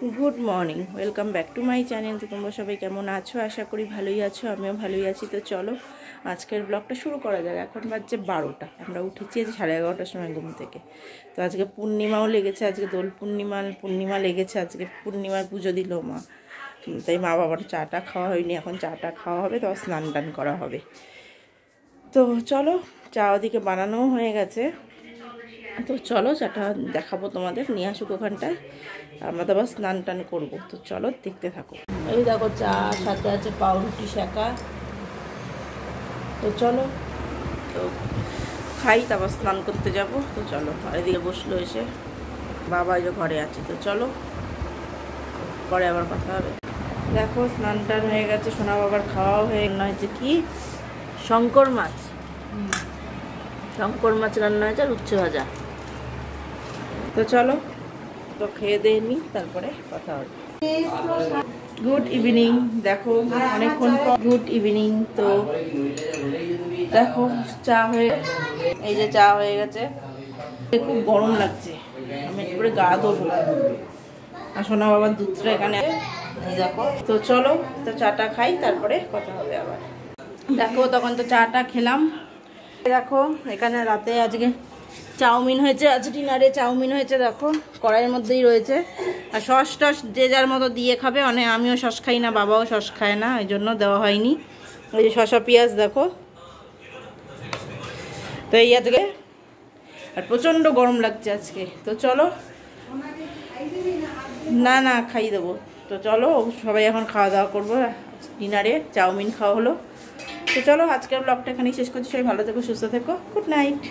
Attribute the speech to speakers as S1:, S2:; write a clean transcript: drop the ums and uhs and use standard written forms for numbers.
S1: Good morning welcome back to my channel. तो तुम्हारा सबाई केमन आछो, आशा करी भालोई आछो, आमिও भालोई आছি। तो चलो आजकेर ब्लगटा शुरू करा जाक। এখন বাজছে 12টা, আমরা উঠেছি আজ 11:30টার সময় ঘুম থেকে। তো আজকে পূর্ণিমাও লেগেছে, আজকে দোল পূর্ণিমা লেগেছে। আজকে পূর্ণিমার পুজো দিল মা, তাই মা বাবার চাটা খাওয়া হয়নি, এখন চাটা খাওয়া হবে, তো স্নান টান করা হবে। তো চলো চা ওদিকে বানানোও হয়ে গেছে। তো চলো চাটা দেখাবো তোমাদের, নিয়ে আসুক ওখানটায়, আমরা তো আবার স্নান টান করবো। তো চলো দেখতে থাকো। এই দেখো চা, সাথে আছে পাউরুটি শাঁকা। তো চলো তো খাই, তারপর স্নান করতে যাব। তো চলো, আর এদিকে বসলো এসে বাবা যে ঘরে আছে। তো চলো পরে আবার কথা হবে। দেখো স্নান টান হয়ে গেছে, সোনা বাবার খাওয়াও হয়ে হয়েছে। কি শঙ্কর মাছ রান্না হয়েছে, আর উচ্ছে ভাজা। তো চলো তো খেয়ে দিয়ে নি, তারপরে কথা হবে। Good evening. দেখো অনেকক্ষণ পর গুড ইভিনিং। তো দেখো চা হয়ে, এই যে চা হয়ে গেছে। খুব গরম লাগছে, আমি একটু করে গা ধোবো। আর সোনা বাবার দুধটা এখানে দেখো। তো চলো তো চাটা খাই, তারপরে কথা হবে আবার। দেখো তখন তো চাটা খেলাম। দেখো এখানে রাতে আজকে চাউমিন হয়েছে, আজ ডিনারে চাউমিন হয়েছে। দেখো কড়াইয়ের মধ্যেই রয়েছে। আর সস টস যে যার মতো দিয়ে খাবে, মানে আমিও সস খাই না, বাবাও সস খায় না, এই জন্য দেওয়া হয়নি। ওই যে শসা পেঁয়াজ দেখো। তো এই আজকে আর প্রচণ্ড গরম লাগছে আজকে। তো চলো, না না খাই দেবো। তো চলো সবাই এখন খাওয়া দাওয়া করবো। ডিনারে চাউমিন খাওয়া হলো। তো চলো আজকের ব্লগটা এখানেই শেষ করছি। সবাই ভালো থেকো, সুস্থ থেকো, গুড নাইট।